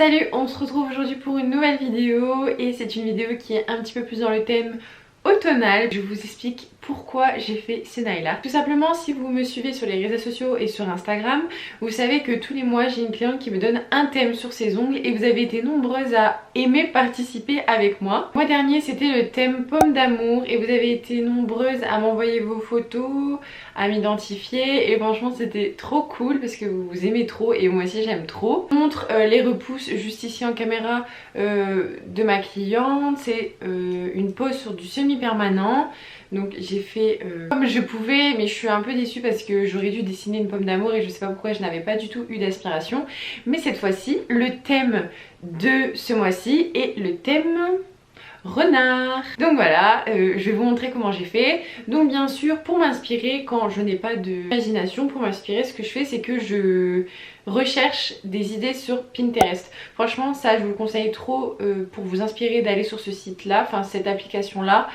Salut, on se retrouve aujourd'hui pour une nouvelle vidéo et c'est une vidéo qui est un petit peu plus dans le thème automnal. Je vous explique pourquoi j'ai fait ces nails art. Tout simplement, si vous me suivez sur les réseaux sociaux et sur Instagram, vous savez que tous les mois j'ai une cliente qui me donne un thème sur ses ongles et vous avez été nombreuses à aimer participer avec moi. Le mois dernier c'était le thème pomme d'amour et vous avez été nombreuses à m'envoyer vos photos, à m'identifier et franchement c'était trop cool parce que vous aimez trop et moi aussi j'aime trop. Je montre les repousses juste ici en caméra de ma cliente. C'est une pose sur du semi-permanent. Donc j'ai fait comme je pouvais, mais je suis un peu déçue parce que j'aurais dû dessiner une pomme d'amour et je sais pas pourquoi je n'avais pas du tout eu d'inspiration. Mais cette fois-ci, le thème de ce mois-ci est le thème renard. Donc voilà, je vais vous montrer comment j'ai fait. Donc bien sûr, pour m'inspirer, quand je n'ai pas d'imagination, pour m'inspirer, ce que je fais, c'est que je recherche des idées sur Pinterest. Franchement, ça, je vous conseille trop pour vous inspirer d'aller sur ce site-là, enfin cette application-là.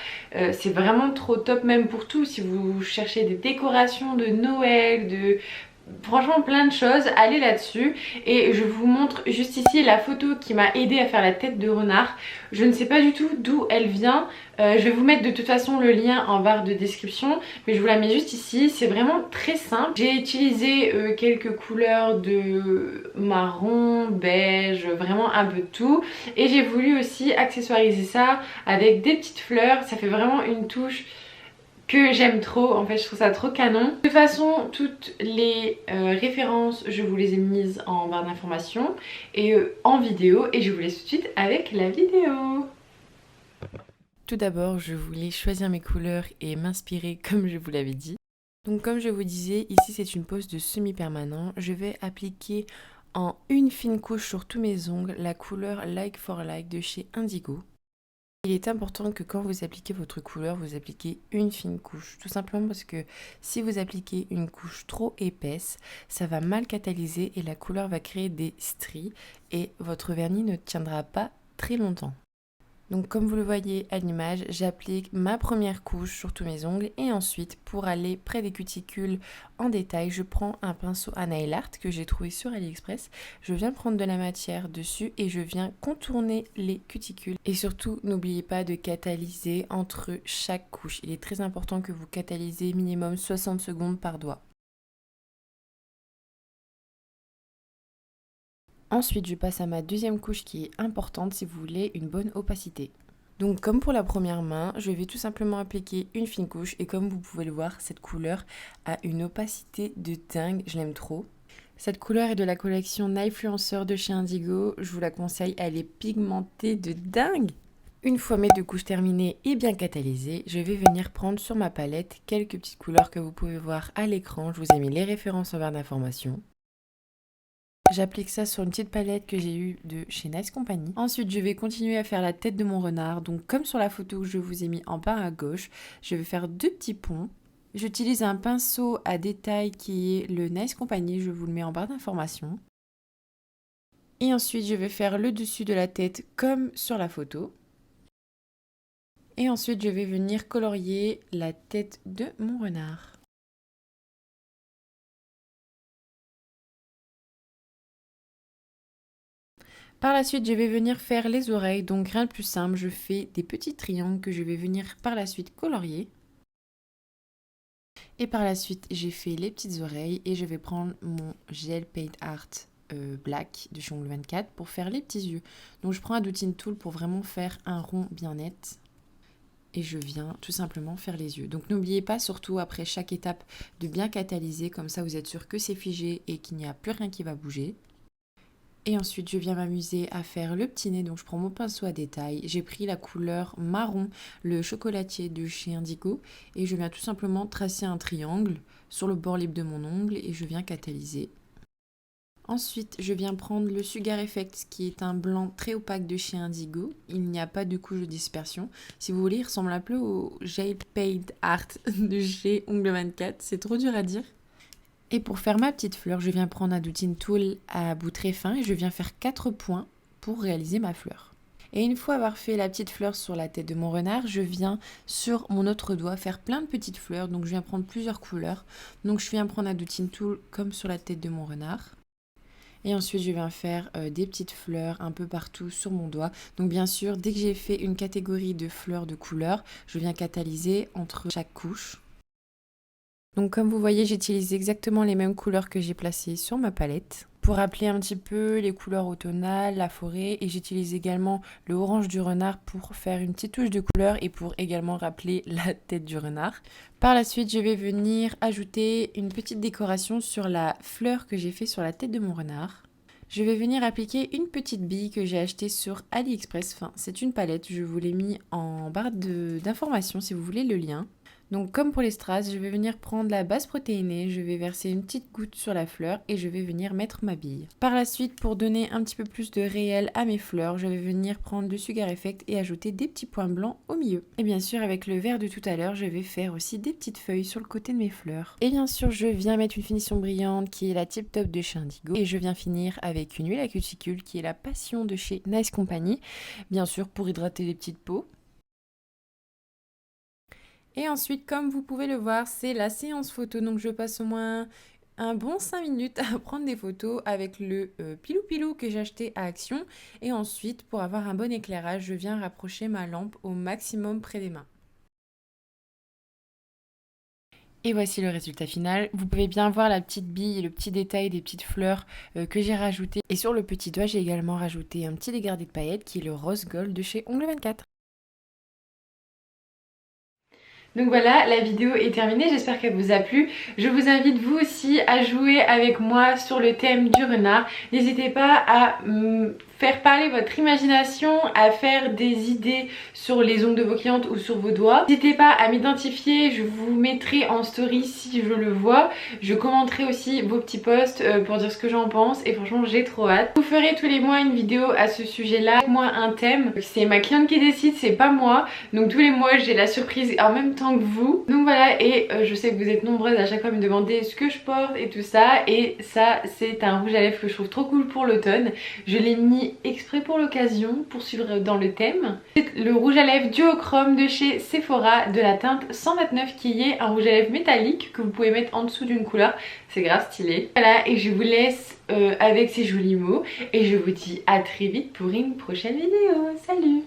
C'est vraiment trop top, même pour tout. Si vous cherchez des décorations de Noël, franchement plein de choses, allez là-dessus. Et je vous montre juste ici la photo qui m'a aidé à faire la tête de renard. Je ne sais pas du tout d'où elle vient. Je vais vous mettre de toute façon le lien en barre de description, mais je vous la mets juste ici. C'est vraiment très simple. J'ai utilisé quelques couleurs de marron, beige, vraiment un peu de tout. Et j'ai voulu aussi accessoiriser ça avec des petites fleurs. Ça fait vraiment une touche que j'aime trop, en fait je trouve ça trop canon. De toute façon, toutes les références, je vous les ai mises en barre d'informations et en vidéo, et je vous laisse tout de suite avec la vidéo. Tout d'abord, je voulais choisir mes couleurs et m'inspirer comme je vous l'avais dit. Donc comme je vous disais, ici c'est une pose de semi-permanent. Je vais appliquer en une fine couche sur tous mes ongles la couleur Like for Like de chez Indigo. Il est important que quand vous appliquez votre couleur, vous appliquez une fine couche. Tout simplement parce que si vous appliquez une couche trop épaisse, ça va mal catalyser et la couleur va créer des stries et votre vernis ne tiendra pas très longtemps. Donc comme vous le voyez à l'image, j'applique ma première couche sur tous mes ongles et ensuite pour aller près des cuticules en détail, je prends un pinceau à nail art que j'ai trouvé sur AliExpress. Je viens prendre de la matière dessus et je viens contourner les cuticules. Et surtout, n'oubliez pas de catalyser entre chaque couche. Il est très important que vous catalysez minimum 60 secondes par doigt. Ensuite, je passe à ma deuxième couche qui est importante si vous voulez une bonne opacité. Donc comme pour la première main, je vais tout simplement appliquer une fine couche et comme vous pouvez le voir, cette couleur a une opacité de dingue, je l'aime trop. Cette couleur est de la collection Nightfluencer de chez Indigo, je vous la conseille, elle est pigmentée de dingue. Une fois mes deux couches terminées et bien catalysées, je vais venir prendre sur ma palette quelques petites couleurs que vous pouvez voir à l'écran, je vous ai mis les références en barre d'informations. J'applique ça sur une petite palette que j'ai eue de chez Nice Company. Ensuite, je vais continuer à faire la tête de mon renard. Donc, comme sur la photo que je vous ai mis en bas à gauche, je vais faire deux petits ponts. J'utilise un pinceau à détail qui est le Nice Company. Je vous le mets en barre d'informations. Et ensuite, je vais faire le dessus de la tête comme sur la photo. Et ensuite, je vais venir colorier la tête de mon renard. Par la suite, je vais venir faire les oreilles, donc rien de plus simple, je fais des petits triangles que je vais venir par la suite colorier. Et par la suite, j'ai fait les petites oreilles et je vais prendre mon gel Paint Art Black de chez Ongle 24 pour faire les petits yeux. Donc je prends un Doutine Tool pour vraiment faire un rond bien net. Et je viens tout simplement faire les yeux. Donc n'oubliez pas surtout après chaque étape de bien catalyser, comme ça vous êtes sûr que c'est figé et qu'il n'y a plus rien qui va bouger. Et ensuite, je viens m'amuser à faire le petit nez. Donc, je prends mon pinceau à détail. J'ai pris la couleur marron, le chocolatier de chez Indigo. Et je viens tout simplement tracer un triangle sur le bord libre de mon ongle. Et je viens catalyser. Ensuite, je viens prendre le Sugar Effect, qui est un blanc très opaque de chez Indigo. Il n'y a pas de couche de dispersion. Si vous voulez, il ressemble un peu au Gel Paint Art de chez Ongle 24. C'est trop dur à dire. Et pour faire ma petite fleur, je viens prendre un Doutine Tool à bout très fin et je viens faire 4 points pour réaliser ma fleur. Et une fois avoir fait la petite fleur sur la tête de mon renard, je viens sur mon autre doigt faire plein de petites fleurs. Donc je viens prendre plusieurs couleurs. Donc je viens prendre un Doutine Tool comme sur la tête de mon renard. Et ensuite je viens faire des petites fleurs un peu partout sur mon doigt. Donc bien sûr, dès que j'ai fait une catégorie de fleurs de couleurs, je viens catalyser entre chaque couche. Donc comme vous voyez, j'utilise exactement les mêmes couleurs que j'ai placées sur ma palette pour rappeler un petit peu les couleurs automnales, la forêt, et j'utilise également le orange du renard pour faire une petite touche de couleur et pour également rappeler la tête du renard. Par la suite, je vais venir ajouter une petite décoration sur la fleur que j'ai fait sur la tête de mon renard. Je vais venir appliquer une petite bille que j'ai achetée sur AliExpress. Enfin, c'est une palette, je vous l'ai mis en barre d'informations si vous voulez le lien. Donc comme pour les strass, je vais venir prendre la base protéinée, je vais verser une petite goutte sur la fleur et je vais venir mettre ma bille. Par la suite, pour donner un petit peu plus de réel à mes fleurs, je vais venir prendre le Sugar Effect et ajouter des petits points blancs au milieu. Et bien sûr, avec le vert de tout à l'heure, je vais faire aussi des petites feuilles sur le côté de mes fleurs. Et bien sûr, je viens mettre une finition brillante qui est la Tip Top de chez Indigo. Et je viens finir avec une huile à cuticule qui est la Passion de chez Nice Company. Bien sûr, pour hydrater les petites peaux. Et ensuite, comme vous pouvez le voir, c'est la séance photo. Donc je passe au moins un bon 5 minutes à prendre des photos avec le Pilou Pilou que j'ai acheté à Action. Et ensuite, pour avoir un bon éclairage, je viens rapprocher ma lampe au maximum près des mains. Et voici le résultat final. Vous pouvez bien voir la petite bille et le petit détail des petites fleurs que j'ai rajouté. Et sur le petit doigt, j'ai également rajouté un petit dégradé de paillettes qui est le rose gold de chez Ongle 24. Donc voilà, la vidéo est terminée, j'espère qu'elle vous a plu. Je vous invite vous aussi à jouer avec moi sur le thème du renard. N'hésitez pas à faire parler votre imagination, à faire des idées sur les ongles de vos clientes ou sur vos doigts. N'hésitez pas à m'identifier, je vous mettrai en story si je le vois. Je commenterai aussi vos petits posts pour dire ce que j'en pense et franchement j'ai trop hâte. Je vous ferai tous les mois une vidéo à ce sujet là, moi un thème. C'est ma cliente qui décide, c'est pas moi. Donc tous les mois j'ai la surprise en même temps que vous. Donc voilà, et je sais que vous êtes nombreuses à chaque fois à me demander ce que je porte et tout ça. Et ça c'est un rouge à lèvres que je trouve trop cool pour l'automne. Je l'ai mis exprès pour l'occasion, pour suivre dans le thème. C'est le rouge à lèvres duochrome de chez Sephora de la teinte 129 qui est un rouge à lèvres métallique que vous pouvez mettre en dessous d'une couleur. C'est grave stylé. Voilà, et je vous laisse avec ces jolis mots et je vous dis à très vite pour une prochaine vidéo. Salut!